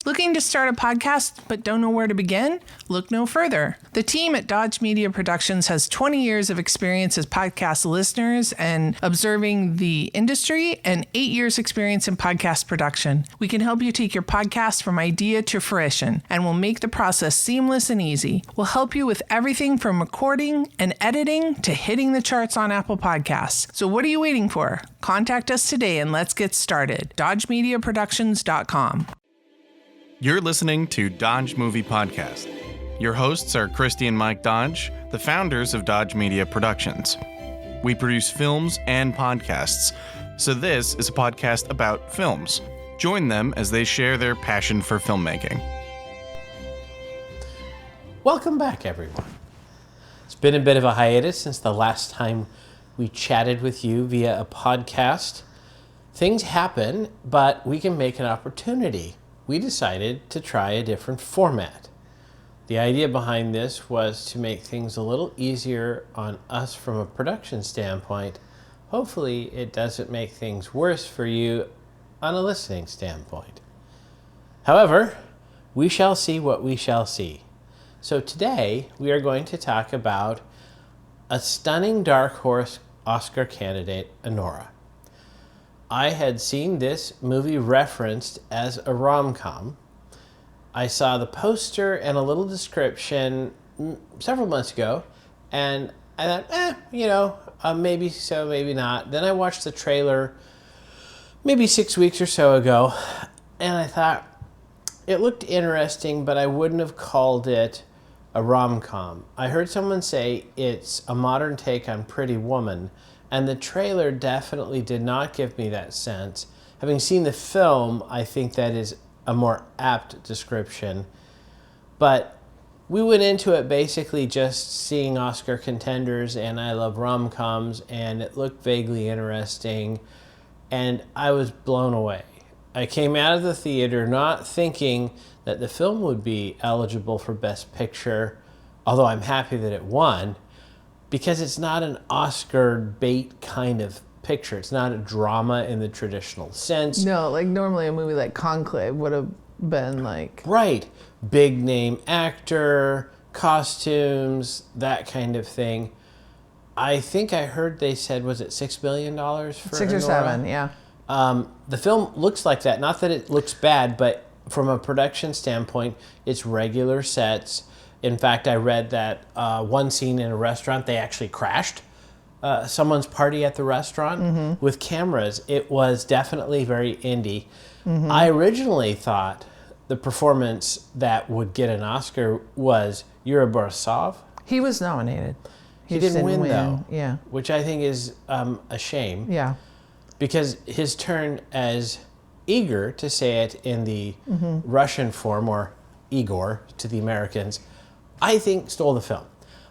Looking to start a podcast but don't know where to begin? Look no further. The team at Dodge Media Productions has 20 years of experience as podcast listeners and observing the industry and 8 years experience in podcast production. We can help you take your podcast from idea to fruition, and we'll make the process seamless and easy. We'll help you with everything from recording and editing to hitting the charts on Apple Podcasts. So what are you waiting for? Contact us today and let's get started. DodgeMediaProductions.com. You're listening to Dodge Movie Podcast. Your hosts are Christy and Mike Dodge, the founders of Dodge Media Productions. We produce films and podcasts, so this is a podcast about films. Join them as they share their passion for filmmaking. Welcome back, everyone. It's been a bit of a hiatus since the last time we chatted with you via a podcast. Things happen, but we can make an opportunity. We decided to try a different format. The idea behind this was to make things a little easier on us from a production standpoint. Hopefully, it doesn't make things worse for you on a listening standpoint. However, we shall see what we shall see. So today, we are going to talk about a stunning dark horse Oscar candidate, Anora. I had seen this movie referenced as a rom-com. I saw the poster and a little description several months ago, and I thought, maybe so, maybe not. Then I watched the trailer maybe 6 weeks or so ago, and I thought it looked interesting, but I wouldn't have called it a rom-com. I heard someone say it's a modern take on Pretty Woman, and the trailer definitely did not give me that sense. Having seen the film, I think that is a more apt description. But we went into it basically just seeing Oscar contenders, and I love rom-coms, and it looked vaguely interesting, and I was blown away. I came out of the theater not thinking that the film would be eligible for Best Picture, although I'm happy that it won, because it's not an Oscar bait kind of picture. It's not a drama in the traditional sense. No, like normally a movie like Conclave would have been like... Right. Big name actor, costumes, that kind of thing. I think I heard they said, was it $6 billion for 6 or Anora? 7, yeah. The film looks like that. Not that it looks bad, but from a production standpoint, it's regular sets. In fact, I read that one scene in a restaurant, they actually crashed someone's party at the restaurant with cameras. It was definitely very indie. I originally thought the performance that would get an Oscar was Yuri Borisov. He was nominated. He didn't win, though. Yeah. Which I think is a shame. Yeah. Because his turn as Igor, to say it in the Russian form, or Igor to the Americans, I think stole the film.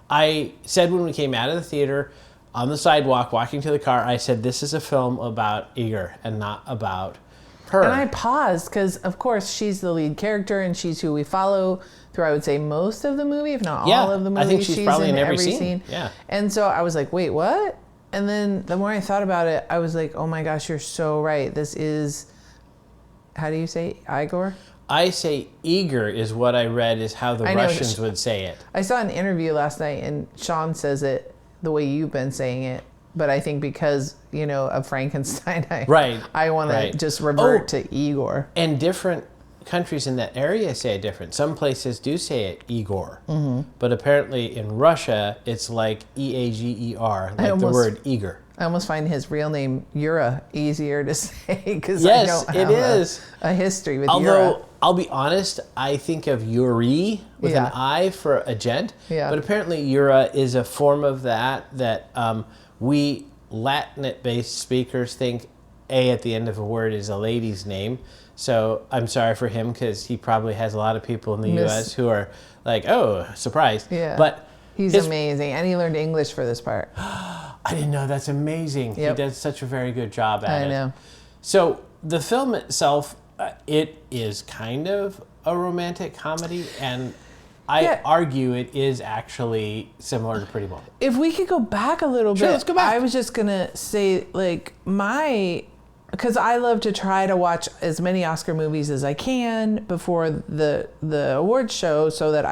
I said when we came out of the theater, on the sidewalk, walking to the car, I said, this is a film about Igor and not about her. And I paused because, of course, she's the lead character and she's who we follow through, I would say, most of the movie, if not all of the movie. I think she's probably in every scene. Yeah. And so I was like, wait, what? And then the more I thought about it, I was like, oh my gosh, you're so right. This is, how do you say, Igor? I say Igor is what I read is how the Russians would say it. I saw an interview last night and Sean says it the way you've been saying it, but I think because, of Frankenstein, I want to just revert to Igor. And different countries in that area say it different. Some places do say it Igor, but apparently in Russia, it's like E-A-G-E-R, like the word Igor. I almost find his real name, Yura, easier to say because yes, I don't have a history with Yura. Although, I'll be honest, I think of Yuri with an I for a gent, but apparently Yura is a form of that we Latinate-based speakers think A at the end of a word is a lady's name. So I'm sorry for him because he probably has a lot of people in the U.S. who are like, oh, surprised. Yeah. But he's amazing. And he learned English for this part. I didn't know. That's amazing. Yep. He does such a very good job at it. I know. So the film itself, it is kind of a romantic comedy, and I argue it is actually similar to Pretty Woman. If we could go back a little bit. Let's go back. I was just going to say, like, my because I love to try to watch as many Oscar movies as I can before the awards show, so that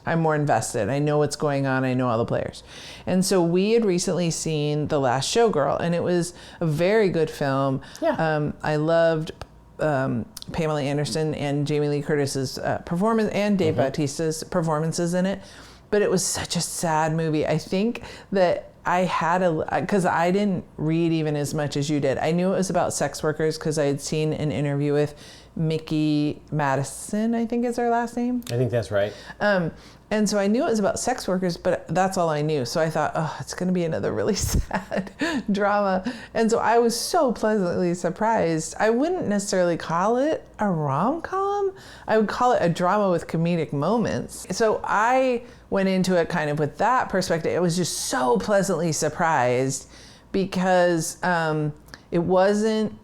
I'm more invested. I know what's going on. I know all the players. And so we had recently seen The Last Showgirl, and it was a very good film. Yeah. I loved Pamela Anderson and Jamie Lee Curtis's performance, and Dave Bautista's performances in it. But it was such a sad movie. I think that I had because I didn't read even as much as you did. I knew it was about sex workers because I had seen an interview with Mickey Madison, I think is her last name. I think that's right. And so I knew it was about sex workers, but that's all I knew. So I thought, oh, it's going to be another really sad drama. And so I was so pleasantly surprised. I wouldn't necessarily call it a rom-com. I would call it a drama with comedic moments. So I went into it kind of with that perspective. It was just so pleasantly surprised because it wasn't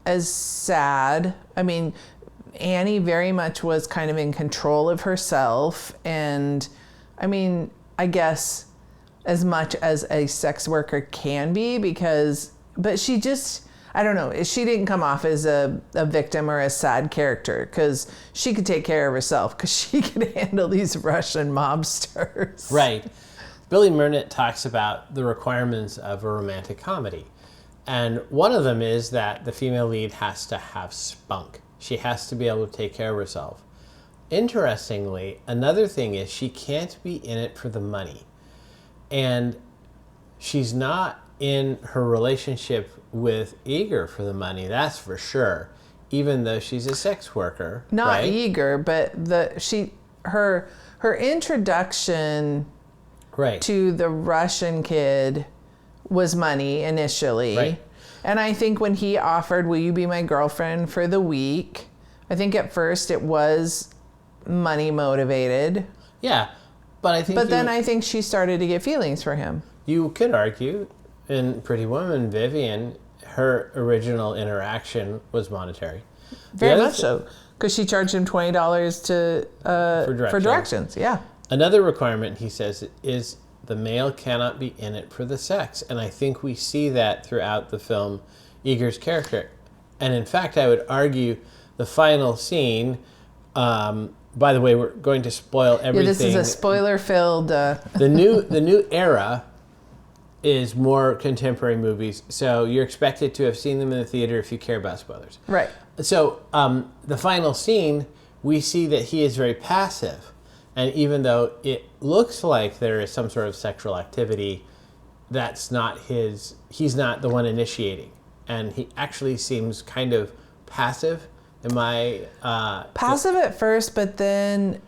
as sad. I mean, Annie very much was kind of in control of herself, and I mean, I guess as much as a sex worker can be, but she just, I don't know, she didn't come off as a victim or a sad character, because she could take care of herself, because she could handle these Russian mobsters. Right. Billy Murnett talks about the requirements of a romantic comedy. And one of them is that the female lead has to have spunk. She has to be able to take care of herself. Interestingly, another thing is she can't be in it for the money. And she's not in her relationship with Eager for the money, that's for sure, even though she's a sex worker. Not right? Eager, but her introduction right. to the Russian kid was money initially. Right. And I think when he offered, will you be my girlfriend for the week? I think at first it was money motivated. Yeah, but I think then I think she started to get feelings for him. You could argue in Pretty Woman, Vivian, her original interaction was monetary. Very much so, because she charged him $20 for directions. Yeah. Another requirement, he says, is the male cannot be in it for the sex. And I think we see that throughout the film, Eager's character. And in fact, I would argue the final scene, by the way, we're going to spoil everything. Yeah, this is a spoiler-filled... The new era is more contemporary movies. So you're expected to have seen them in the theater if you care about spoilers. Right. So the final scene, we see that he is very passive. And even though it looks like there is some sort of sexual activity, that's not he's not the one initiating. And he actually seems kind of passive. Am I... passive at first, but then...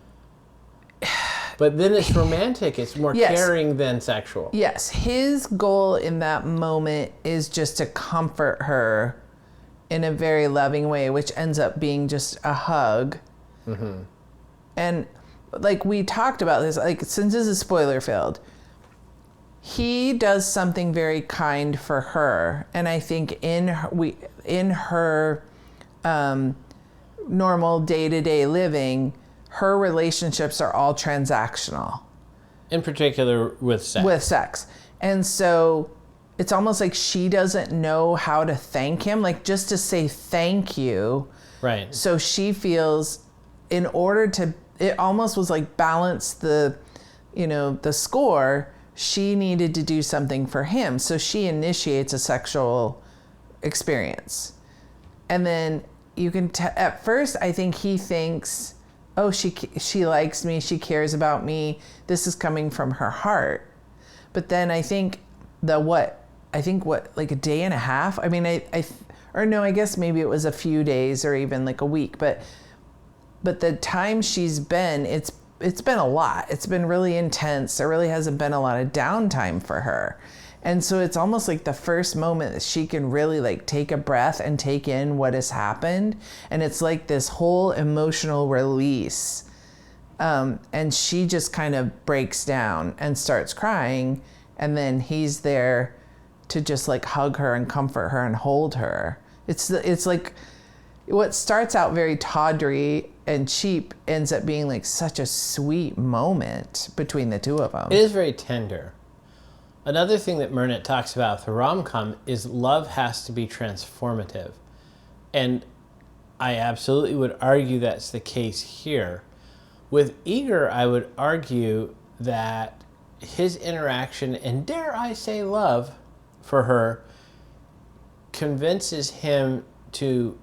But then it's romantic. It's more caring than sexual. Yes. His goal in that moment is just to comfort her in a very loving way, which ends up being just a hug. Mm-hmm. And... like we talked about this, like since this is spoiler filled, he does something very kind for her, and I think in her normal day-to-day living, her relationships are all transactional. In particular, with sex. With sex, and so it's almost like she doesn't know how to thank him, like just to say thank you. Right. So she feels, in order to. It almost was like balance the score. She needed to do something for him. So she initiates a sexual experience. And then you can, at first, I think he thinks, oh, she likes me. She cares about me. This is coming from her heart. But then I think like a day and a half? I mean, I guess maybe it was a few days or even like a week, but the time she's been, it's been a lot. It's been really intense. There really hasn't been a lot of downtime for her. And so it's almost like the first moment that she can really like take a breath and take in what has happened. And it's like this whole emotional release. And she just kind of breaks down and starts crying. And then he's there to just like hug her and comfort her and hold her. It's like what starts out very tawdry and cheap ends up being like such a sweet moment between the two of them. It is very tender. Another thing that Murnau talks about with the rom-com is love has to be transformative. And I absolutely would argue that's the case here. With Eager, I would argue that his interaction, and dare I say love for her, convinces him to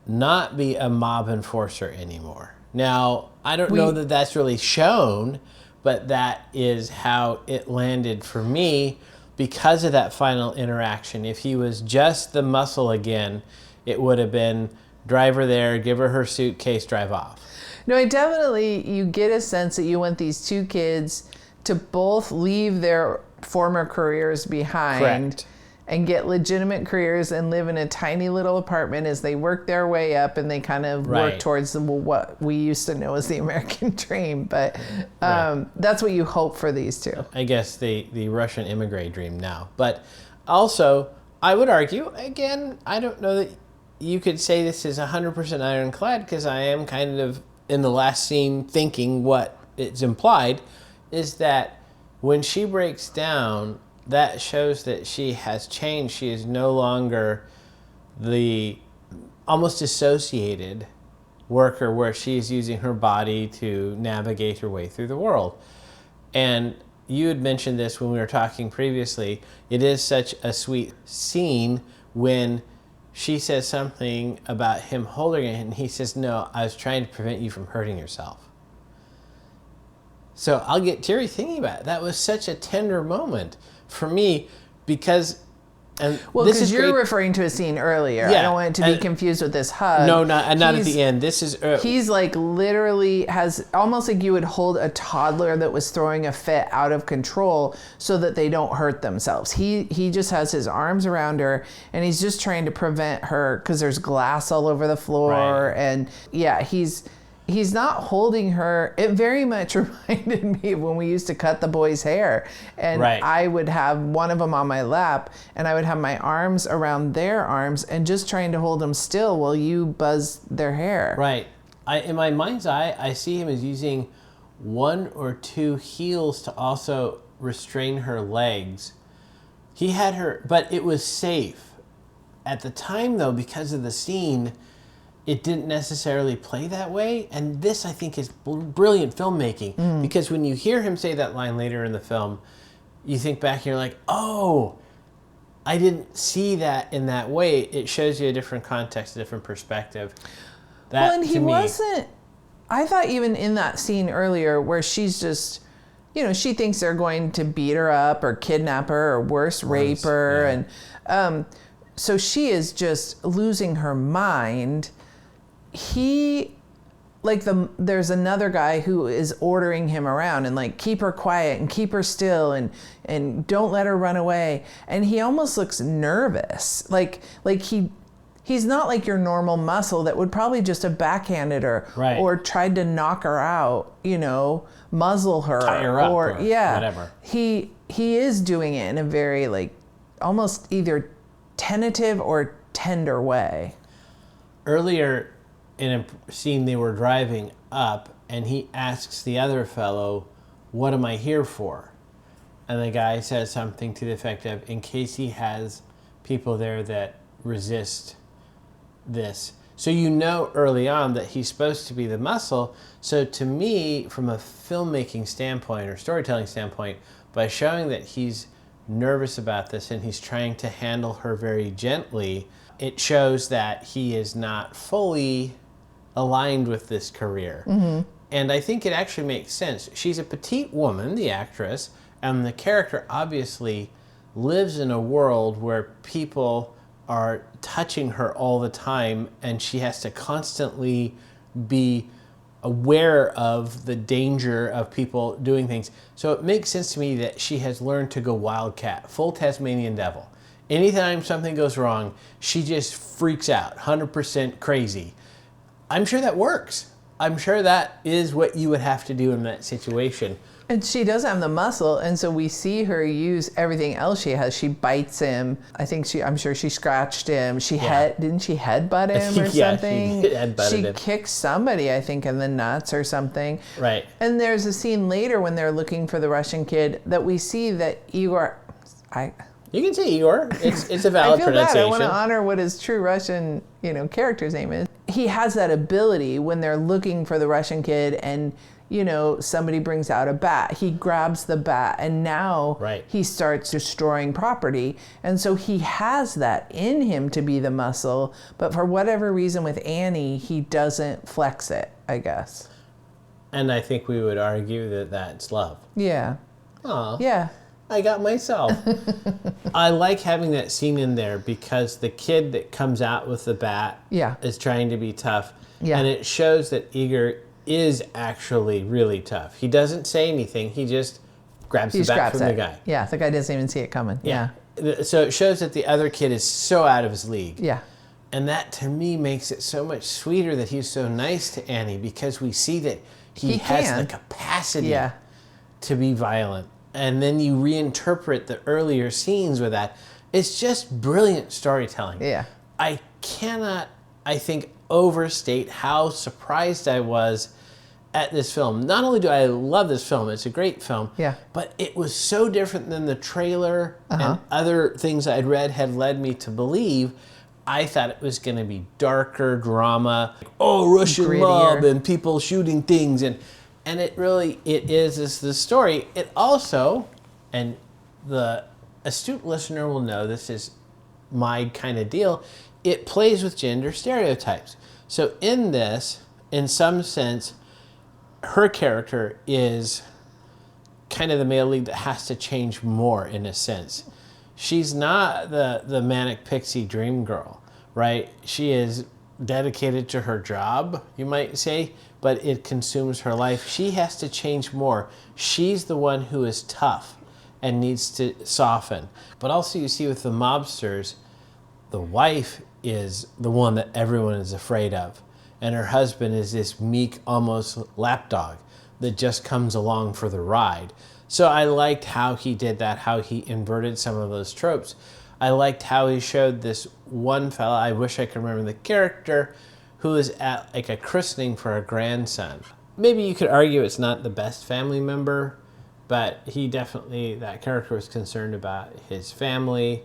not be a mob enforcer anymore. Now, I don't know that that's really shown, but that is how it landed for me because of that final interaction. If he was just the muscle again, it would have been drive her there, give her her suitcase, drive off. No, you get a sense that you want these two kids to both leave their former careers behind. Correct. And get legitimate careers and live in a tiny little apartment as they work their way up and they kind of work towards what we used to know as the American dream. But that's what you hope for these two. I guess the Russian immigrant dream now. But also, I would argue, again, I don't know that you could say this is 100% ironclad because I am kind of in the last scene thinking what it's implied is that when she breaks down, that shows that she has changed. She is no longer the almost dissociated worker where she's using her body to navigate her way through the world. And you had mentioned this when we were talking previously. It is such a sweet scene when she says something about him holding it and he says, "No, I was trying to prevent you from hurting yourself." So I'll get teary thinking about it. That was such a tender moment for me because, and well, this because is you're great. referring to a scene earlier. Yeah, I don't want it to be confused with this hug. No, not at the end. This is he's like literally has almost like you would hold a toddler that was throwing a fit out of control so that they don't hurt themselves. He just has his arms around her and he's just trying to prevent her because there's glass all over the floor and yeah, he's not holding her. It very much reminded me of when we used to cut the boys' hair. And I would have one of them on my lap and I would have my arms around their arms and just trying to hold them still while you buzz their hair. Right. In my mind's eye, I see him as using one or two heels to also restrain her legs. He had her, but it was safe. At the time, though, because of the scene, it didn't necessarily play that way. And this, I think, is brilliant filmmaking. Because when you hear him say that line later in the film, you think back and you're like, oh, I didn't see that in that way. It shows you a different context, a different perspective. That, well, and he wasn't, I thought even in that scene earlier where she's just, she thinks they're going to beat her up or kidnap her or worse, rape her. Yeah. And so she is just losing her mind. There's another guy who is ordering him around and like, keep her quiet and keep her still and don't let her run away. And he almost looks nervous. Like he's not like your normal muscle that would probably just have backhanded her or tried to knock her out, muzzle her. Tie her up or whatever. He is doing it in a very like almost either tentative or tender way. Earlier in a scene, they were driving up and he asks the other fellow, "What am I here for?" And the guy says something to the effect of, in case he has people there that resist this. So early on that he's supposed to be the muscle. So to me, from a filmmaking standpoint or storytelling standpoint, by showing that he's nervous about this and he's trying to handle her very gently, it shows that he is not fully aligned with this career. And I think it actually makes sense. She's a petite woman, the actress, and the character obviously lives in a world where people are touching her all the time and she has to constantly be aware of the danger of people doing things. So it makes sense to me that she has learned to go wildcat, full Tasmanian devil. Anytime something goes wrong, she just freaks out, 100% crazy. I'm sure that works. I'm sure that is what you would have to do in that situation. And she doesn't have the muscle, and so we see her use everything else she has. She bites him. I'm sure she scratched him. Didn't she headbutt him or something? She headbutted him. Kicked somebody, I think, in the nuts or something. Right. And there's a scene later when they're looking for the Russian kid that we see that Igor... You can say Igor. It's a valid I feel pronunciation. bad. I want to honor what his true Russian, character's name is. He has that ability when they're looking for the Russian kid and, somebody brings out a bat. He grabs the bat and now he starts destroying property. And so he has that in him to be the muscle. But for whatever reason with Annie, he doesn't flex it, I guess. And I think we would argue that that's love. Yeah. Aw. Yeah. I got myself. I like having that scene in there because the kid that comes out with the bat is trying to be tough. Yeah. And it shows that Igor is actually really tough. He doesn't say anything. He just grabs the bat from the guy. Yeah, the guy doesn't even see it coming. Yeah. So it shows that the other kid is so out of his league. Yeah. And that, to me, makes it so much sweeter that he's so nice to Annie because we see that he has the capacity to be violent. And then you reinterpret the earlier scenes with that. It's just brilliant storytelling. Yeah. I cannot, I think, overstate how surprised I was at this film. Not only do I love this film, it's a great film, but it was so different than the trailer and other things I'd read had led me to believe. I thought it was going to be darker drama. Russian mob and people shooting things and it really, it is the story. It also, and the astute listener will know this is my kind of deal, it plays with gender stereotypes. So in this, in some sense, her character is kind of the male lead that has to change more in a sense. She's not the manic pixie dream girl, right? She is dedicated to her job, you might say, but it consumes her life. She has to change more. She's the one who is tough and needs to soften. But also you see with the mobsters, the wife is the one that everyone is afraid of. And her husband is this meek, almost lapdog that just comes along for the ride. So I liked how he did that, how he inverted some of those tropes. I liked how he showed this one fella, I wish I could remember the character, who is at like a christening for a grandson. Maybe you could argue it's not the best family member, but he definitely, that character was concerned about his family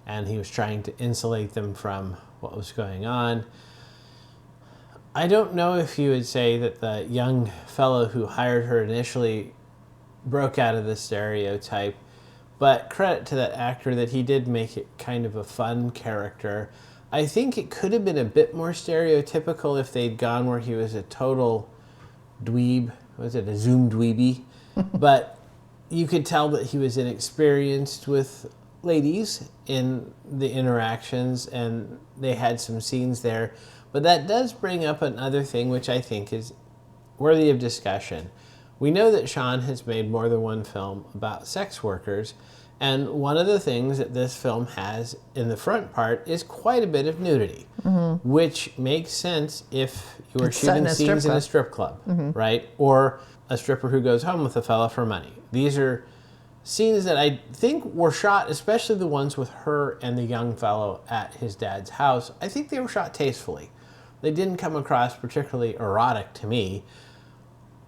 and he was trying to insulate them from what was going on. I don't know if you would say that the young fellow who hired her initially broke out of the stereotype, but credit to that actor that he did make it kind of a fun character. I think it could have been a bit more stereotypical if they'd gone where he was a total dweeb. Was it a Zoom dweeby? But you could tell that he was inexperienced with ladies in the interactions, and they had some scenes there. But that does bring up another thing which I think is worthy of discussion. We know that Sean has made more than one film about sex workers, and one of the things that this film has in the front part is quite a bit of nudity, which makes sense if you were shooting scenes in a strip club, right? Or a stripper who goes home with a fella for money. These are scenes that I think were shot, especially the ones with her and the young fellow at his dad's house. I think they were shot tastefully. They didn't come across particularly erotic to me,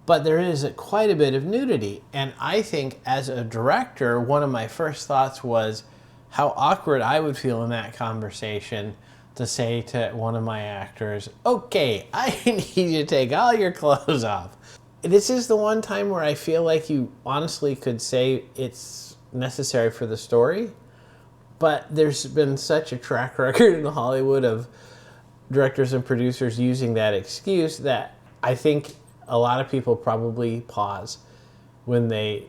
but there is quite a bit of nudity. And I think as a director, one of my first thoughts was how awkward I would feel in that conversation to say to one of my actors, okay, I need you to take all your clothes off. This is the one time where I feel like you honestly could say it's necessary for the story, but there's been such a track record in Hollywood of directors and producers using that excuse that I think a lot of people probably pause when they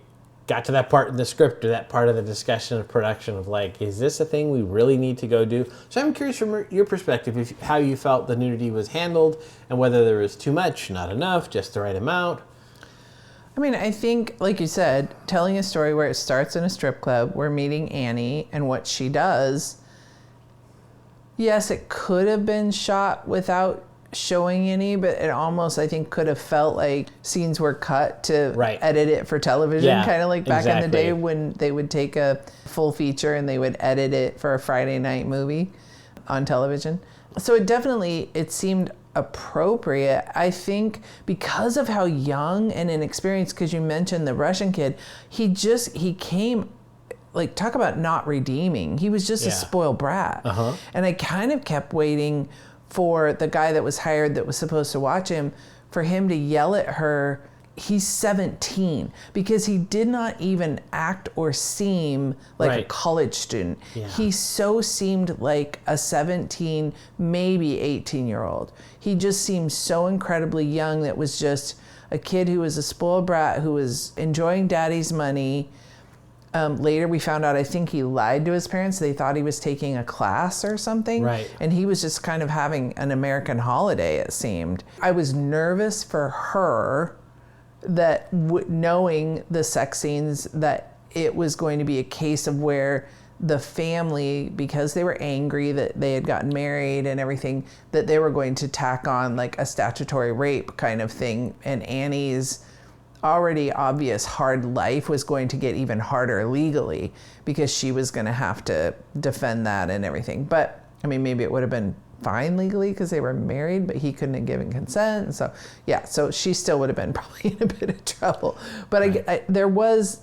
got to that part in the script or that part of the discussion of production of like, is this a thing we really need to go do? So I'm curious from your perspective how you felt the nudity was handled and whether there was too much, not enough, just the right amount. I mean, I think, like you said, telling a story where it starts in a strip club, we're meeting Annie and what she does. Yes, it could have been shot without showing any, but it almost, I think, could have felt like scenes were cut to Right. edit it for television, Yeah, kind of like back in the exactly. day when they would take a full feature and they would edit it for a Friday night movie on television. So it seemed appropriate. I think because of how young and inexperienced, because you mentioned the Russian kid, he came, like, talk about not redeeming. He was just a spoiled brat. And I kind of kept waiting for the guy that was hired that was supposed to watch him, for him to yell at her, he's 17, because he did not even act or seem like a college student. Yeah. He so seemed like a 17, maybe 18-year-old. He just seemed so incredibly young, that was just a kid who was a spoiled brat, who was enjoying daddy's money. Later we found out, I think he lied to his parents. They thought he was taking a class or something. Right. And he was just kind of having an American holiday, it seemed. I was nervous for her, that knowing the sex scenes, that it was going to be a case of where the family, because they were angry that they had gotten married and everything, that they were going to tack on like a statutory rape kind of thing. And Annie's already obvious hard life was going to get even harder legally, because she was going to have to defend that and everything. But I mean, maybe it would have been fine legally because they were married, but he couldn't have given consent. And so, yeah, so she still would have been probably in a bit of trouble. But there was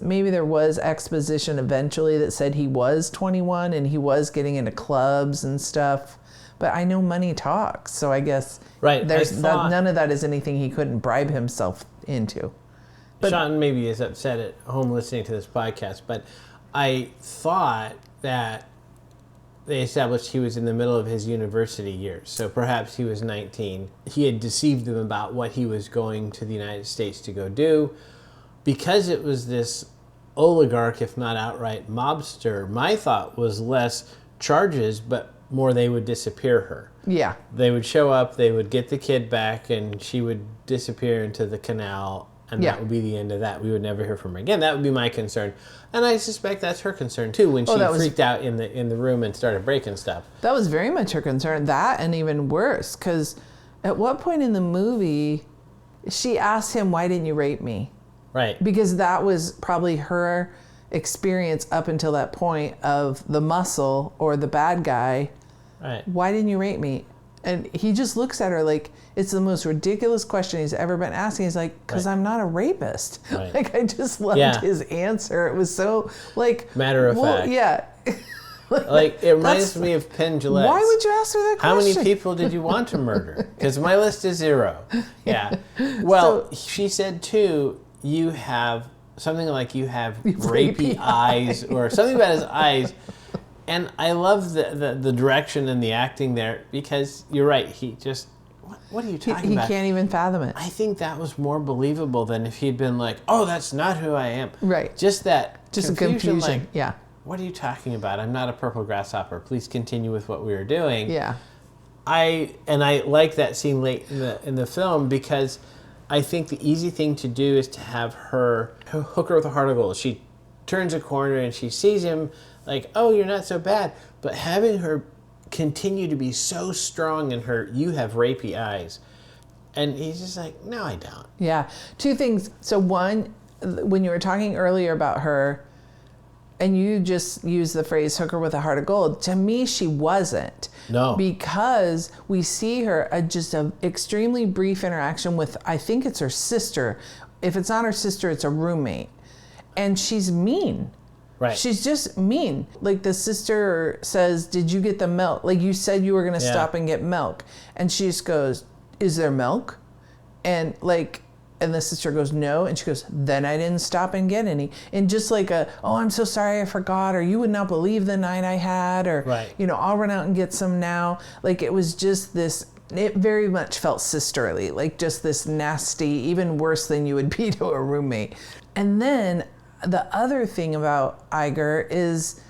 exposition eventually that said he was 21 and he was getting into clubs and stuff. But I know money talks, so I guess none of that is anything he couldn't bribe himself into. But Sean maybe is upset at home listening to this podcast, but I thought that they established he was in the middle of his university years. So perhaps he was 19. He had deceived them about what he was going to the United States to go do. Because it was this oligarch, if not outright mobster, my thought was less charges, but more they would disappear her. Yeah. They would show up, they would get the kid back, and she would disappear into the canal. And that would be the end of that. We would never hear from her again. That would be my concern. And I suspect that's her concern, too, when she freaked out in the room and started breaking stuff. That was very much her concern. That, and even worse, because at what point in the movie, she asked him, why didn't you rape me? Right. Because that was probably her experience up until that point of the muscle or the bad guy. Right. Why didn't you rape me? And he just looks at her like it's the most ridiculous question he's ever been asking. He's like, because I'm not a rapist. Right. Like, I just loved his answer. It was so, like... matter of fact. Yeah. Like, it reminds me of Penn Jillette. Why would you ask her that question? How many people did you want to murder? Because my list is 0. Yeah. Well, she said, too, you have something like you have rapey eyes or something about his eyes. And I love the direction and the acting there, because you're right. He just, what are you talking about? He can't even fathom it. I think that was more believable than if he'd been like, oh, that's not who I am. Right. Just a confusion. Like, yeah. What are you talking about? I'm not a purple grasshopper. Please continue with what we were doing. Yeah. I like that scene late in the film, because I think the easy thing to do is to have her hook her with a heart of gold. She turns a corner and she sees him like, oh, you're not so bad. But having her continue to be so strong in her, you have rapey eyes. And he's just like, no, I don't. Yeah. 2 things. So one, when you were talking earlier about her, and you just used the phrase hook her with a heart of gold, to me, she wasn't. No. Because we see her just an extremely brief interaction with, I think it's her sister. If it's not her sister, it's a roommate. And she's mean. Right. She's just mean. Like, the sister says, did you get the milk? Like, you said you were going to stop and get milk. And she just goes, is there milk? And the sister goes, no. And she goes, then I didn't stop and get any. And just like oh, I'm so sorry, I forgot. Or you would not believe the night I had. Or, I'll run out and get some now. Like, it was just this, it very much felt sisterly. Like, just this nasty, even worse than you would be to a roommate. And then the other thing about Iger is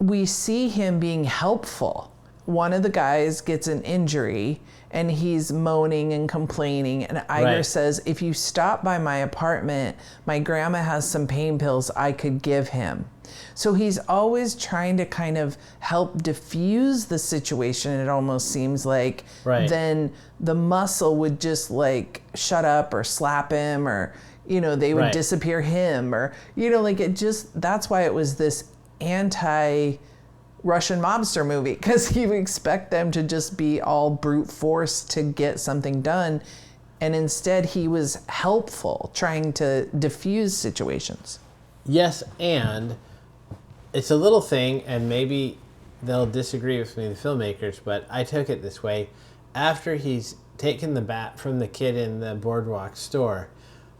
we see him being helpful one of the guys gets an injury and he's moaning and complaining, and Iger Right. says, if you stop by my apartment, my grandma has some pain pills I could give him. So he's always trying to kind of help diffuse the situation, it almost seems like. Right. Then the muscle would just like shut up or slap him, or, you know, they would Right. disappear him, or, you know, like it just, that's why it was this anti-Russian mobster movie, because you expect them to just be all brute force to get something done. And instead he was helpful, trying to diffuse situations. Yes, and it's a little thing, and maybe they'll disagree with me, the filmmakers, but I took it this way. After he's taken the bat from the kid in the boardwalk store,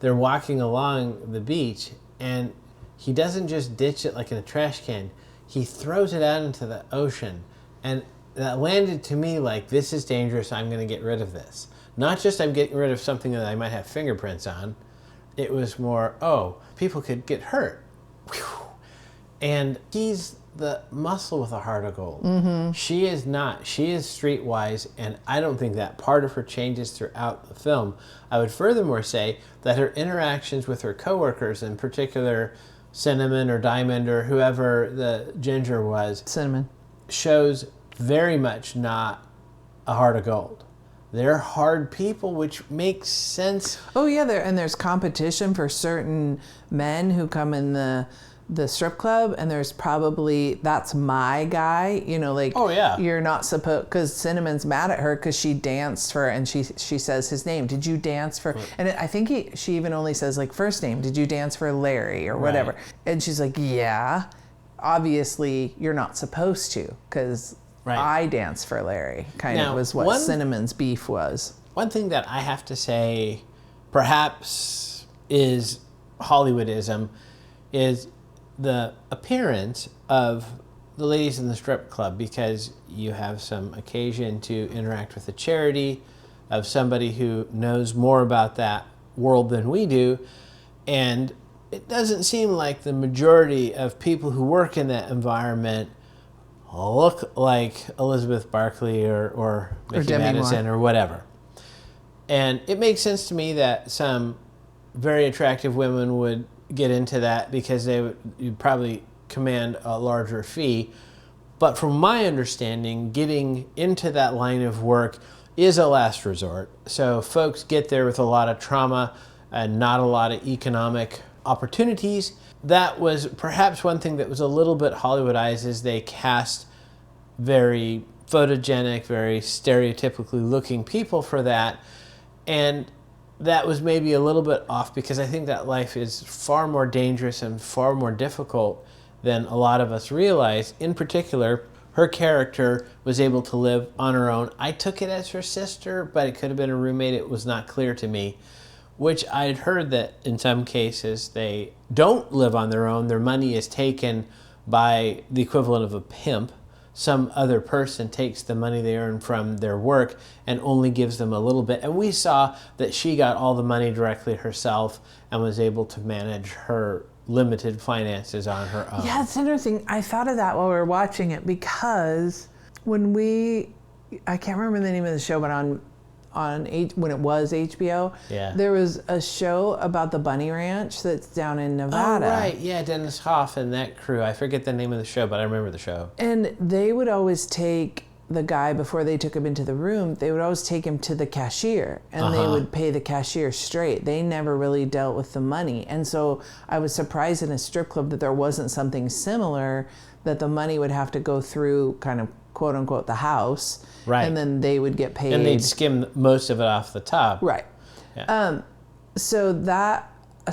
they're walking along the beach, and he doesn't just ditch it like in a trash can. He throws it out into the ocean. And that landed to me like, this is dangerous, I'm going to get rid of this. Not just I'm getting rid of something that I might have fingerprints on. It was more, oh, people could get hurt. Whew. And he's the muscle with a heart of gold. Mm-hmm. She is not. She is streetwise, and I don't think that part of her changes throughout the film. I would furthermore say that her interactions with her coworkers, in particular Cinnamon or Diamond or whoever the ginger was, Cinnamon. shows very much not a heart of gold. They're hard people, which makes sense. Oh yeah, there's competition for certain men who come in the strip club, and there's probably, that's my guy, you know, like, Oh, yeah. you're not supposed, because Cinnamon's mad at her because she danced for, and she says his name, did you dance for, and I think she even only says like first name, did you dance for Larry or whatever, Right. and she's like, yeah, obviously you're not supposed to, because Right. I dance for Larry, kind Now, of was what Cinnamon's beef was. One thing that I have to say perhaps is Hollywoodism is the appearance of the ladies in the strip club, because you have some occasion to interact with a charity of somebody who knows more about that world than we do, and it doesn't seem like the majority of people who work in that environment look like Elizabeth Barkley or Mickey Demi Madison Moore. or whatever. And it makes sense to me that some very attractive women would get into that because you'd probably command a larger fee. But from my understanding, getting into that line of work is a last resort. So folks get there with a lot of trauma and not a lot of economic opportunities. That was perhaps one thing that was a little bit Hollywoodized, is they cast very photogenic, very stereotypically looking people for that. And that was maybe a little bit off, because I think that life is far more dangerous and far more difficult than a lot of us realize. In particular, her character was able to live on her own. I took it as her sister, but it could have been a roommate. It was not clear to me, which I'd heard that in some cases they don't live on their own. Their money is taken by the equivalent of a pimp. Some other person takes the money they earn from their work and only gives them a little bit. And we saw that she got all the money directly herself and was able to manage her limited finances on her own. Yeah, it's interesting. I thought of that while we were watching it, because when I can't remember the name of the show, but when it was HBO, Yeah. there was a show about the Bunny Ranch that's down in Nevada. Oh, right. Yeah, Dennis Hoff and that crew. I forget the name of the show, but I remember the show. And they would always take the guy, before they took him into the room, they would always take him to the cashier, and they would pay the cashier straight. They never really dealt with the money. And so I was surprised in a strip club that there wasn't something similar, that the money would have to go through kind of quote unquote the house. Right. And then they would get paid. And they'd skim most of it off the top. Right. Yeah. So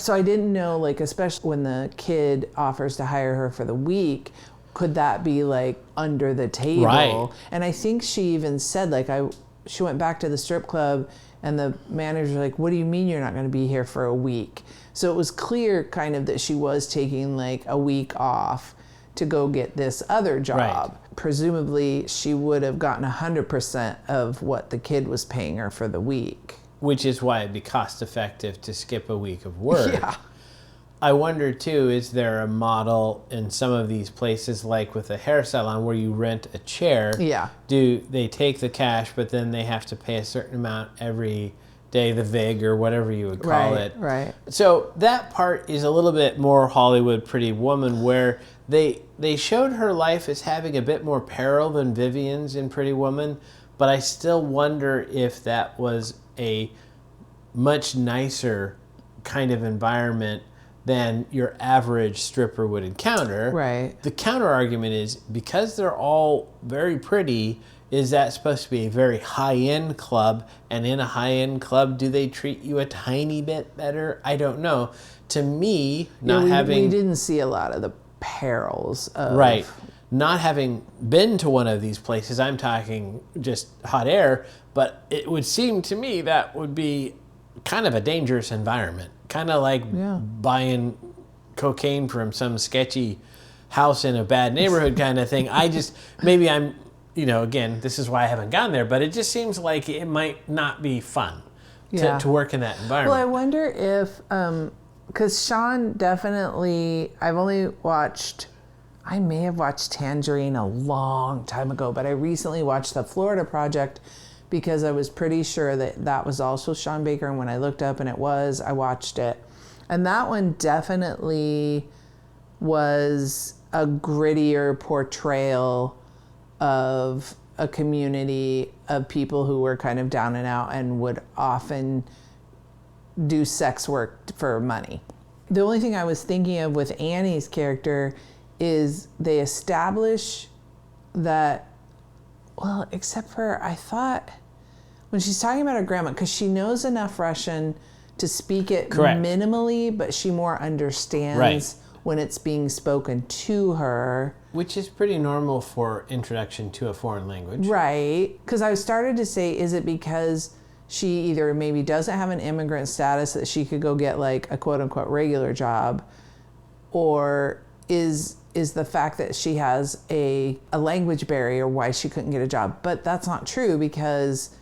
I didn't know, like, especially when the kid offers to hire her for the week, could that be like under the table? Right. And I think she even said, like, she went back to the strip club, and the manager's like, what do you mean you're not going to be here for a week? So it was clear kind of that she was taking like a week off to go get this other job. Right. Presumably she would have gotten 100% of what the kid was paying her for the week. Which is why it'd be cost effective to skip a week of work. Yeah. I wonder too, is there a model in some of these places, like with a hair salon, where you rent a chair? Yeah. Do they take the cash, but then they have to pay a certain amount every day, the VIG or whatever you would call it? Right. So that part is a little bit more Hollywood Pretty Woman, where they showed her life as having a bit more peril than Vivian's in Pretty Woman, but I still wonder if that was a much nicer kind of environment than your average stripper would encounter. Right. The counter argument is, because they're all very pretty, is that supposed to be a very high-end club? And in a high-end club, do they treat you a tiny bit better? I don't know. To me, we didn't see a lot of the perils of... Right. Not having been to one of these places, I'm talking just hot air, but it would seem to me that would be kind of a dangerous environment. Kind of like buying cocaine from some sketchy house in a bad neighborhood kind of thing. Maybe I'm, again, this is why I haven't gone there, but it just seems like it might not be fun to work in that environment. Well, I wonder if, because Sean definitely, I may have watched Tangerine a long time ago, but I recently watched the Florida Project because I was pretty sure that was also Sean Baker. And when I looked up and it was, I watched it. And that one definitely was a grittier portrayal of a community of people who were kind of down and out and would often do sex work for money. The only thing I was thinking of with Annie's character is they establish that, well, except for, I thought, when she's talking about her grandma, because she knows enough Russian to speak it minimally, but she more understands when it's being spoken to her. Which is pretty normal for introduction to a foreign language. Right. Because I started to say, is it because she either maybe doesn't have an immigrant status that she could go get like a quote unquote regular job, or is the fact that she has a language barrier why she couldn't get a job? But that's not true, because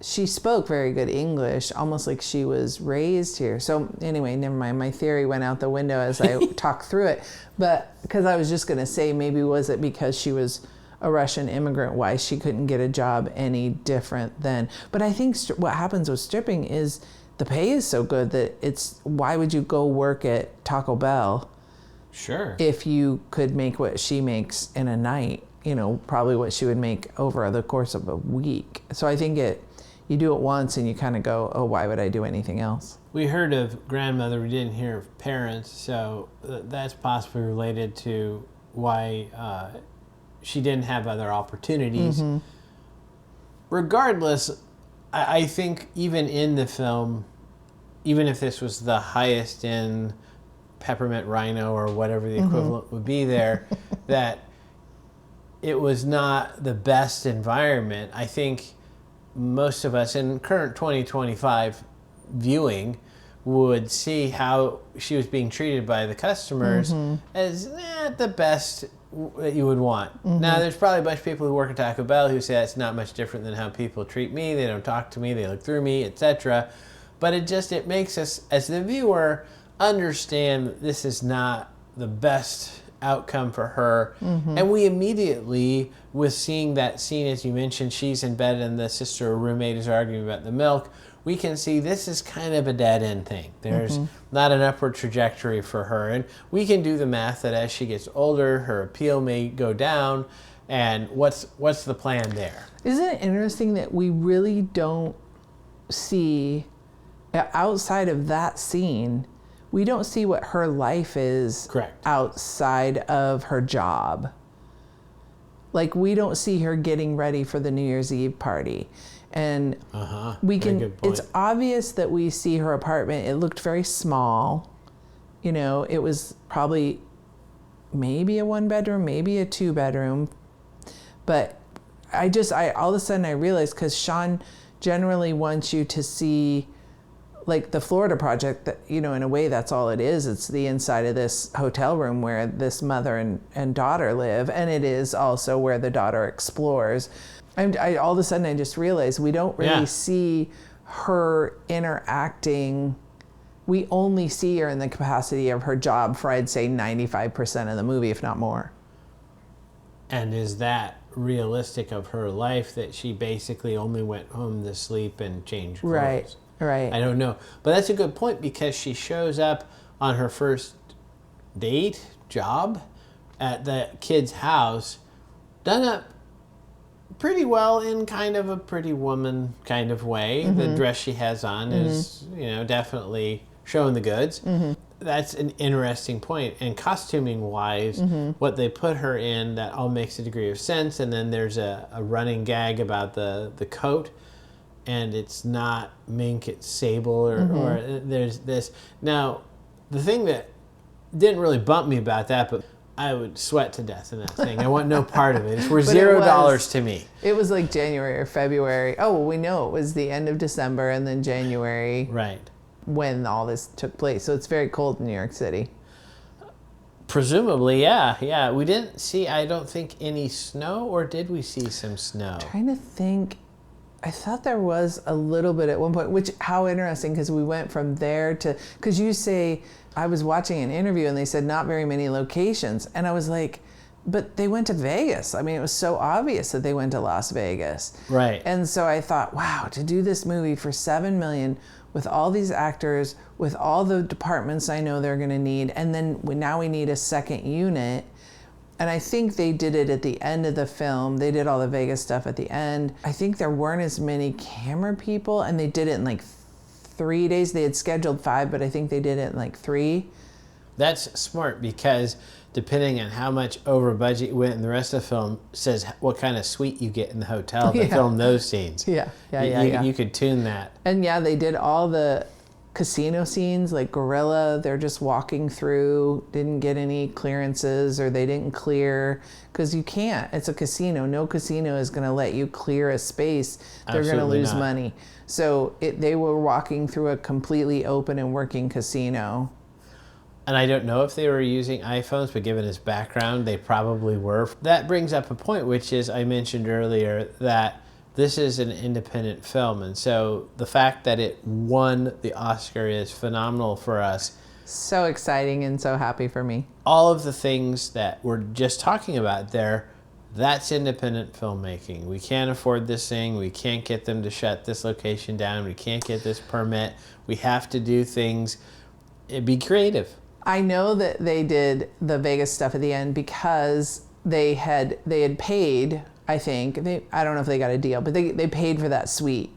she spoke very good English, almost like she was raised here. So anyway, never mind. My theory went out the window as I talked through it. But because I was just going to say, maybe was it because she was a Russian immigrant why she couldn't get a job any different than... But I think what happens with stripping is the pay is so good that why would you go work at Taco Bell? Sure. If you could make what she makes in a night, probably what she would make over the course of a week. So I think you do it once and you kind of go, oh, why would I do anything else? We heard of grandmother, we didn't hear of parents, so that's possibly related to why she didn't have other opportunities. Mm-hmm. Regardless, I think even in the film, even if this was the highest in Peppermint Rhino or whatever the equivalent would be there, that it was not the best environment. I think most of us in current 2025 viewing would see how she was being treated by the customers as not the best that you would want. Now, there's probably a bunch of people who work at Taco Bell who say that's not much different than how people treat me. They don't talk to me, they look through me, etc. But it makes us, as the viewer, understand that this is not the best outcome for her. And we immediately, with seeing that scene, as you mentioned, she's in bed and the sister or roommate is arguing about the milk, we can see this is kind of a dead-end thing. There's not an upward trajectory for her. And we can do the math that as she gets older, her appeal may go down. And what's the plan there? Isn't it interesting that we really don't see, outside of that scene, we don't see what her life is outside of her job. Like, we don't see her getting ready for the New Year's Eve party. And it's obvious that we see her apartment. It looked very small. It was probably maybe a 1-bedroom, maybe a 2-bedroom. But I all of a sudden I realized, because Sean generally wants you to see, like the Florida Project, that, in a way that's all it is. It's the inside of this hotel room where this mother and daughter live. And it is also where the daughter explores. I all of a sudden I just realized we don't really see her interacting we only see her in the capacity of her job for, I'd say, 95% of the movie, if not more. And is that realistic of her life, that she basically only went home to sleep and change clothes? Right. I don't know. But that's a good point, because she shows up on her first job at the kid's house, done up pretty well in kind of a Pretty Woman kind of way. The dress she has on is, definitely showing the goods. That's an interesting point. And costuming wise, what they put her in, that all makes a degree of sense. And then there's a running gag about the coat, and it's not mink, it's sable, or there's this. Now, the thing that didn't really bump me about that, but I would sweat to death in that thing. I want no part of it. It's worth $0 to me. It was like January or February. Oh, well, we know it was the end of December and then January. Right. When all this took place. So it's very cold in New York City. Presumably, yeah. We didn't see, I don't think, any snow, or did we see some snow? I'm trying to think. I thought there was a little bit at one point, which, how interesting, because we went from there to, because you say, I was watching an interview and they said not very many locations. And I was like, but they went to Vegas. I mean, it was so obvious that they went to Las Vegas. Right. And so I thought, wow, to do this movie for $7 million with all these actors, with all the departments I know they're going to need, and then now we need a second unit. And I think they did it at the end of the film. They did all the Vegas stuff at the end. I think there weren't as many camera people, and they did it in like 3 days. They had scheduled 5, but I think they did it in like 3. That's smart, because depending on how much over budget you went in the rest of the film says what kind of suite you get in the hotel to film those scenes. Yeah. You could tune that. And yeah, they did all the casino scenes, like Gorilla. They're just walking through, didn't get any clearances, or they didn't clear, because you can't. It's a casino. No casino is going to let you clear a space. They're going to lose money. So they were walking through a completely open and working casino. And I don't know if they were using iPhones, but given his background, they probably were. That brings up a point, which is, I mentioned earlier, that this is an independent film. And so the fact that it won the Oscar is phenomenal for us. So exciting and so happy for me. All of the things that we're just talking about there, that's independent filmmaking. We can't afford this thing. We can't get them to shut this location down. We can't get this permit. We have to do things. Be creative. I know that they did the Vegas stuff at the end because they had paid, I think. I don't know if they got a deal, but they paid for that suite.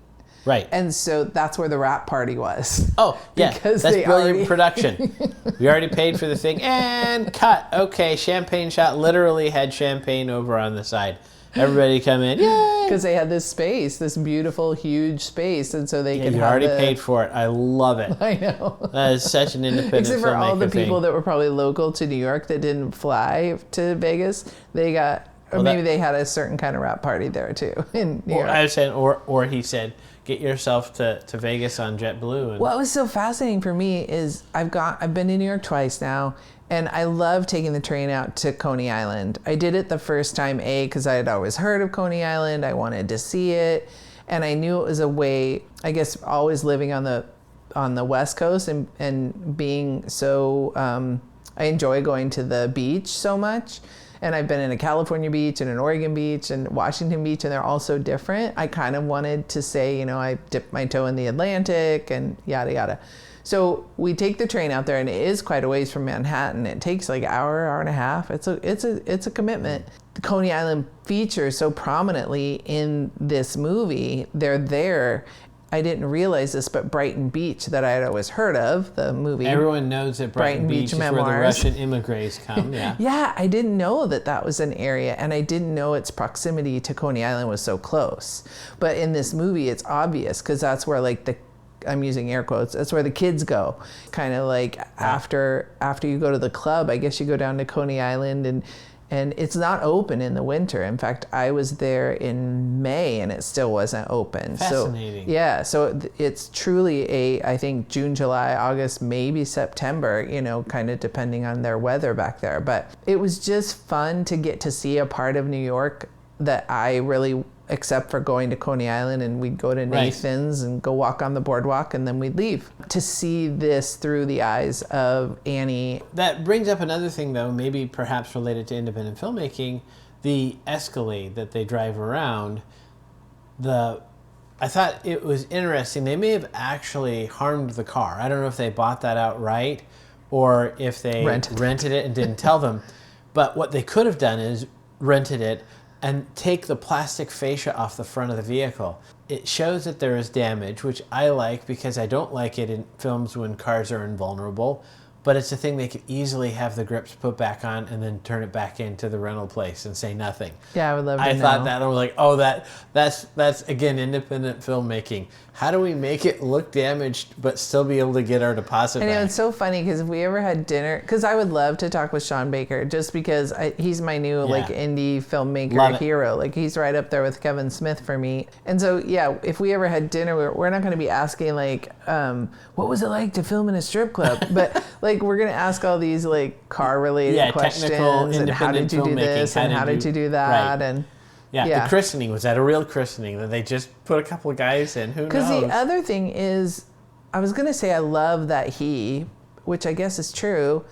Right. And so that's where the wrap party was. Oh, yeah. Because that's brilliant production. We already paid for the thing. And cut. Okay, champagne shot. Literally had champagne over on the side. Everybody come in. Yay! Because they had this space, this beautiful, huge space. And so they could you have already paid for it. I love it. I know. That is such an independent Except for all the people thing. that were probably local to New York that didn't fly to Vegas. They got, or maybe they had a certain kind of wrap party there too in New York. I was saying, or he said, get yourself to Vegas on JetBlue. And what was so fascinating for me is I've been to New York twice now, and I love taking the train out to Coney Island. I did it the first time, because I had always heard of Coney Island. I wanted to see it, and I knew it was a way, I guess, always living on the West Coast and being so, I enjoy going to the beach so much. And I've been in a California beach and an Oregon beach and Washington beach, and they're all so different. I kind of wanted to say, I dipped my toe in the Atlantic and yada, yada. So we take the train out there, and it is quite a ways from Manhattan. It takes like hour and a half. It's a commitment. The Coney Island features so prominently in this movie. They're there. I didn't realize this, but Brighton Beach, that I had always heard of, the movie. Everyone knows that Brighton Beach is Memoirs. where the Russian immigrants come, yeah. Yeah, I didn't know that was an area, and I didn't know its proximity to Coney Island was so close. But in this movie, it's obvious, because that's where, I'm using air quotes, that's where the kids go. Kind of like after you go to the club, I guess you go down to Coney Island, and it's not open in the winter. In fact, I was there in May and it still wasn't open. Fascinating. So it's truly I think June, July, August, maybe September, kind of depending on their weather back there. But it was just fun to get to see a part of New York that I really except for going to Coney Island, and we'd go to Nathan's and go walk on the boardwalk, and then we'd leave. To see this through the eyes of Annie. That brings up another thing, though, maybe perhaps related to independent filmmaking, the Escalade that they drive around. I thought it was interesting. They may have actually harmed the car. I don't know if they bought that outright or if they rented it and didn't tell them. But what they could have done is rented it and take the plastic fascia off the front of the vehicle. It shows that there is damage, which I like because I don't like it in films when cars are invulnerable. But it's a thing they could easily have the grips put back on and then turn it back into the rental place and say nothing. Yeah, I would love to know. I thought that, and I was like, oh, that's again, independent filmmaking. How do we make it look damaged but still be able to get our deposit back? I know, it's so funny because if we ever had dinner, because I would love to talk with Sean Baker just because he's my new indie filmmaker hero. Like he's right up there with Kevin Smith for me. And so, yeah, if we ever had dinner, we're not going to be asking like, what was it like to film in a strip club? But like we're going to ask all these like car related questions and how did you do this and how did you do that? And the christening, was that a real christening that they just put a couple of guys in? Who knows? Because the other thing is, I was going to say I love that which I guess is true,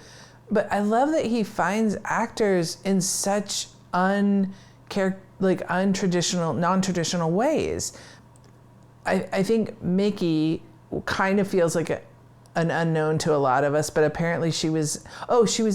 but I love that he finds actors in such untraditional, non-traditional ways. I think Mickey kind of feels like an unknown to a lot of us, but apparently she was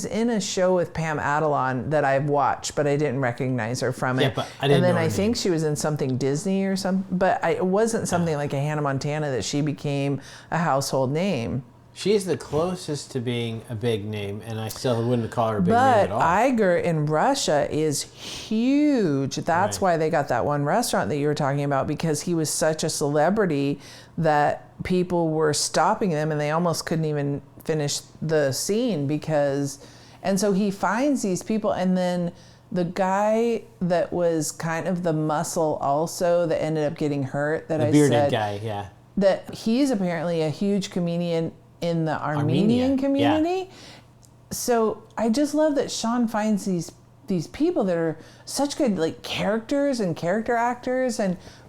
in a show with Pam Adlon that I've watched, but I didn't recognize her from it. Yeah, but I didn't and then I think she was in something Disney or something, but it wasn't something like a Hannah Montana that she became a household name. She's the closest to being a big name, and I still wouldn't call her a big name at all. But Iger in Russia is huge. That's why they got that one restaurant that you were talking about, because he was such a celebrity that people were stopping them and they almost couldn't even finish the scene and so he finds these people, and then the guy that was kind of the muscle also that ended up getting hurt that the bearded guy, that he's apparently a huge comedian in the Armenian community. So I just love that Sean finds these people that are such good like characters and character actors,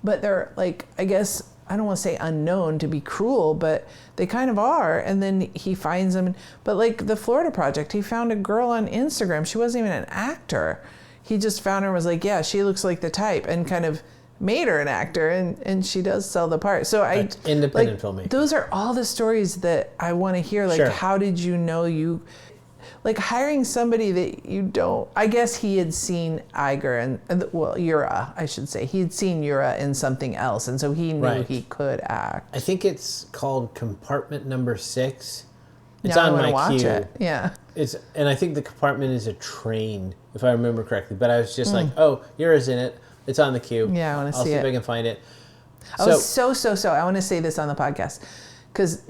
but they're like, I guess I don't want to say unknown to be cruel, but they kind of are. And then he finds them. But like the Florida Project, he found a girl on Instagram. She wasn't even an actor. He just found her and was like, yeah, she looks like the type, and kind of made her an actor, and she does sell the part. So that's independent filmmaking. Those are all the stories that I want to hear. Like, how did you know like hiring somebody that you don't, I guess he had seen Iger Yura, I should say. He had seen Yura in something else, and so he knew he could act. I think it's called Compartment Number 6. It's on my queue. Yeah. And I think the compartment is a train, if I remember correctly. But I was just like, oh, Yura's in it. It's on the queue. Yeah, I want to see it. I'll see if I can find it. So I want to say this on the podcast, because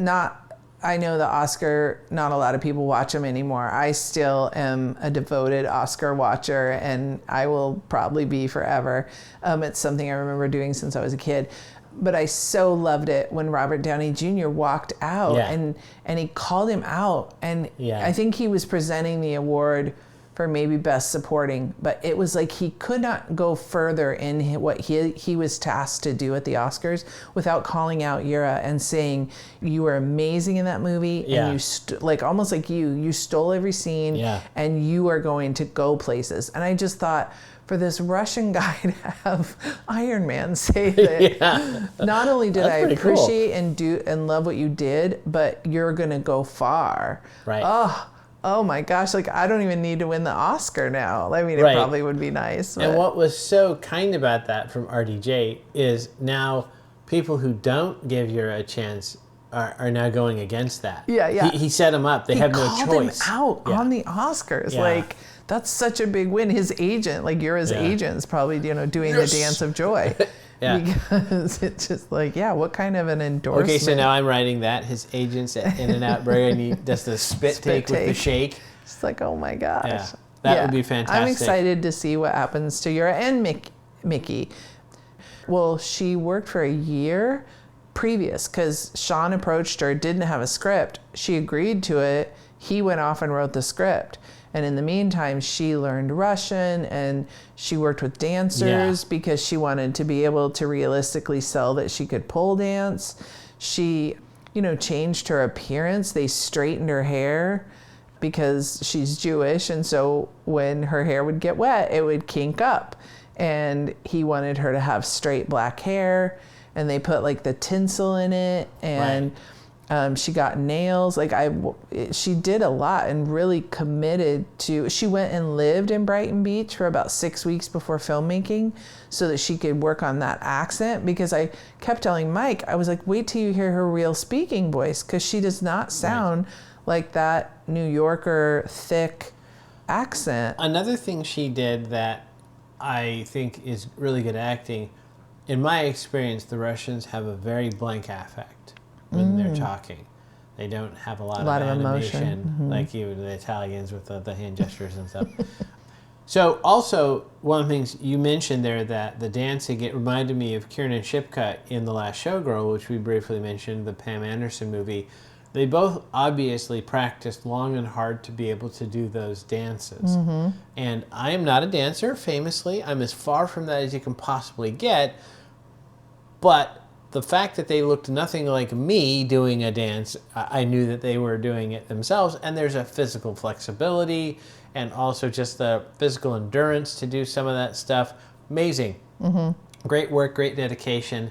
I know the Oscar, not a lot of people watch them anymore. I still am a devoted Oscar watcher, and I will probably be forever. It's something I remember doing since I was a kid. But I so loved it when Robert Downey Jr. walked out and he called him out. And I think he was presenting the award for maybe Best Supporting, but it was like he could not go further in what he was tasked to do at the Oscars without calling out Yura and saying, you were amazing in that movie, and you like almost like you stole every scene, and you are going to go places. And I just thought, for this Russian guy to have Iron Man say that, not only did I appreciate and love what you did, but you're gonna go far. Right. Oh my gosh, like I don't even need to win the Oscar now. I mean, it probably would be nice. But. And what was so kind about that from RDJ is now people who don't give Yura a chance are now going against that. Yeah. He set him up. They have no choice. He called him out on the Oscars. Like, that's such a big win. His agent, like Yura's agent, is probably, doing the dance of joy. Because it's just like, what kind of an endorsement. Okay, so now I'm writing that. His agent's at In-N-Out Burger, and he does the spit take with the shake. It's like, oh my gosh. Yeah, that would be fantastic. I'm excited to see what happens to Yura and Mickey. Well, she worked for a year previous, because Sean approached her, didn't have a script. She agreed to it. He went off and wrote the script. And in the meantime, she learned Russian and she worked with dancers because she wanted to be able to realistically sell that she could pole dance. She, changed her appearance. They straightened her hair because she's Jewish. And so when her hair would get wet, it would kink up. And he wanted her to have straight black hair. And they put like the tinsel in it. And she got nails. She did a lot and really committed to. She went and lived in Brighton Beach for about 6 weeks before filmmaking so that she could work on that accent, because I kept telling Mike, I was like, wait till you hear her real speaking voice, because she does not sound like that New Yorker thick accent. Another thing she did that I think is really good acting, in my experience, the Russians have a very blank affect when they're talking. They don't have a lot of animation like you, the Italians with the hand gestures and stuff. So also, one of the things you mentioned there, that the dancing, it reminded me of Kiernan Shipka in The Last Showgirl, which we briefly mentioned, the Pam Anderson movie. They both obviously practiced long and hard to be able to do those dances. And I am not a dancer, famously. I'm as far from that as you can possibly get. But the fact that they looked nothing like me doing a dance, I knew that they were doing it themselves. And there's a physical flexibility and also just the physical endurance to do some of that stuff. Amazing. Great work, great dedication.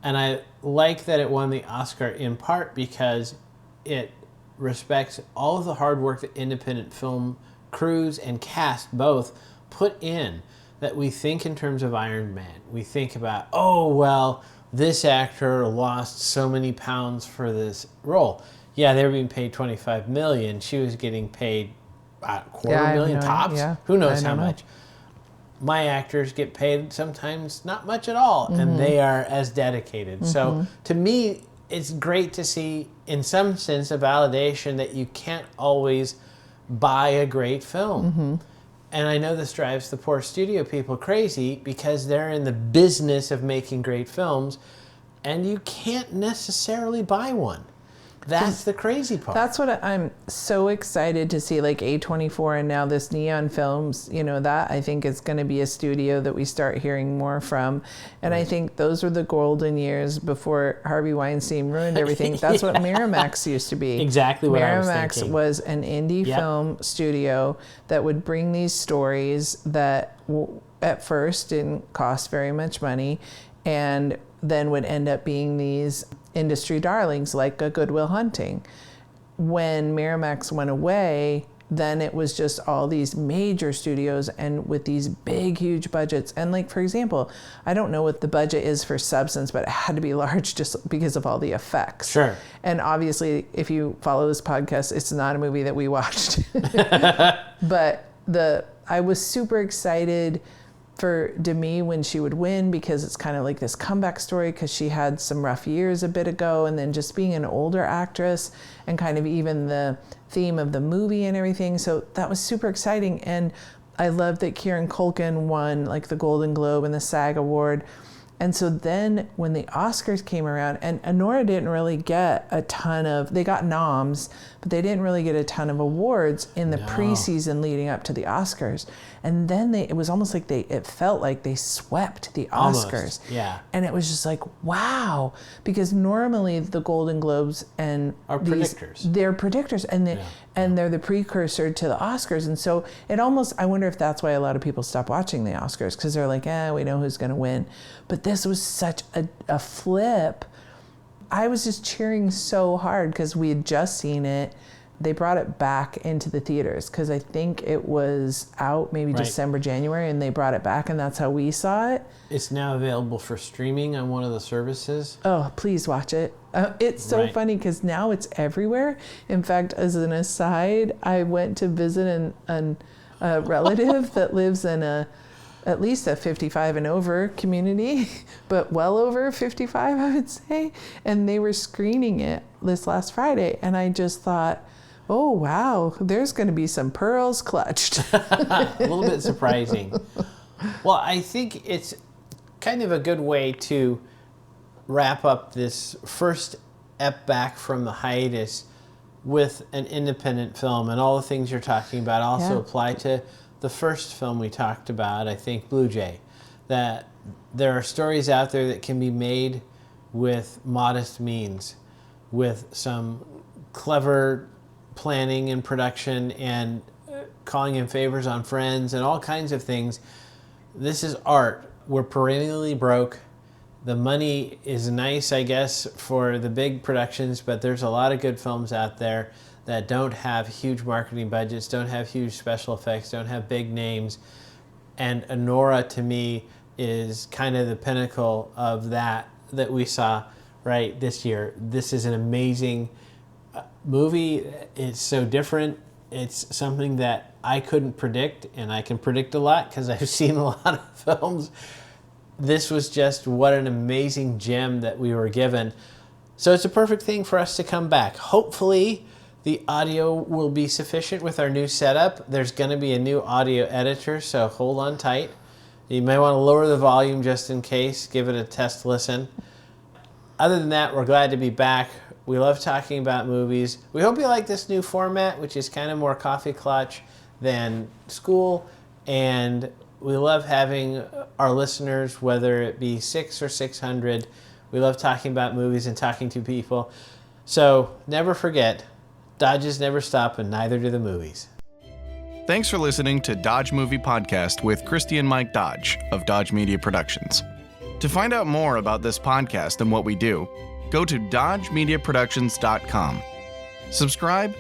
And I like that it won the Oscar in part because it respects all of the hard work that independent film crews and cast both put in, that we think in terms of Iron Man. We think about, this actor lost so many pounds for this role. Yeah, they were being paid $25 million. She was getting paid $250,000 tops. Who knows how much. My actors get paid sometimes not much at all, and they are as dedicated. So to me, it's great to see, in some sense, a validation that you can't always buy a great film. And I know this drives the poor studio people crazy because they're in the business of making great films, and you can't necessarily buy one. That's the crazy part. That's what I'm so excited to see, like A24 and now this Neon Films, that I think is going to be a studio that we start hearing more from. And I think those were the golden years before Harvey Weinstein ruined everything. That's what Miramax used to be. Exactly what I was Miramax thinking. was an indie film studio that would bring these stories that at first didn't cost very much money and then would end up being these industry darlings like a Good Will Hunting. When Miramax went away, then it was just all these major studios and with these big, huge budgets. And like, for example, I don't know what the budget is for Substance, but it had to be large just because of all the effects. Sure. And obviously, if you follow this podcast, it's not a movie that we watched. But I was super excited for Demi when she would win, because it's kind of like this comeback story, because she had some rough years a bit ago, and then just being an older actress and kind of even the theme of the movie and everything. So that was super exciting. And I love that Kieran Culkin won like the Golden Globe and the SAG Award. And so then when the Oscars came around, and Anora didn't really get a ton of, they got noms, but they didn't really get a ton of awards in the preseason leading up to the Oscars. And then it was almost like it felt like they swept the Oscars. Almost, yeah. And it was just like, wow. Because normally the Golden Globes and Are predictors. They're predictors, and they're the precursor to the Oscars. And so it almost, I wonder if that's why a lot of people stop watching the Oscars, because they're like, we know who's going to win. But this was such a flip. I was just cheering so hard because we had just seen it. They brought it back into the theaters because I think it was out maybe December, January, and they brought it back, and that's how we saw it. It's now available for streaming on one of the services. Oh, please watch it. It's so funny because now it's everywhere. In fact, as an aside, I went to visit a relative that lives in at least a 55 and over community, but well over 55, I would say. And they were screening it this last Friday, and I just thought, oh, wow, there's going to be some pearls clutched. A little bit surprising. Well, I think it's kind of a good way to wrap up this first ep back from the hiatus with an independent film, and all the things you're talking about also apply to the first film we talked about, I think, Blue Jay. That there are stories out there that can be made with modest means, with some clever planning and production and calling in favors on friends and all kinds of things. This is art. We're perennially broke. The money is nice, I guess, for the big productions, but there's a lot of good films out there that don't have huge marketing budgets, don't have huge special effects, don't have big names. And Anora, to me, is kind of the pinnacle of that we saw right this year. This is an amazing movie. It's so different. It's something that I couldn't predict, and I can predict a lot because I've seen a lot of films. This was just what an amazing gem that we were given. So it's a perfect thing for us to come back. Hopefully the audio will be sufficient with our new setup. There's going to be a new audio editor, so hold on tight. You may want to lower the volume just in case, give it a test listen. Other than that, we're glad to be back. We love talking about movies. We hope you like this new format, which is kind of more coffee clutch than school. And we love having our listeners, whether it be 6 or 600. We love talking about movies and talking to people. So never forget, Dodges never stop, and neither do the movies. Thanks for listening to Dodge Movie Podcast with Christy and Mike Dodge of Dodge Media Productions. To find out more about this podcast and what we do, go to dodgemediaproductions.com. Subscribe,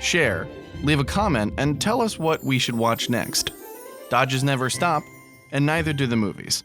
share, leave a comment, and tell us what we should watch next. Dodges never stop, and neither do the movies.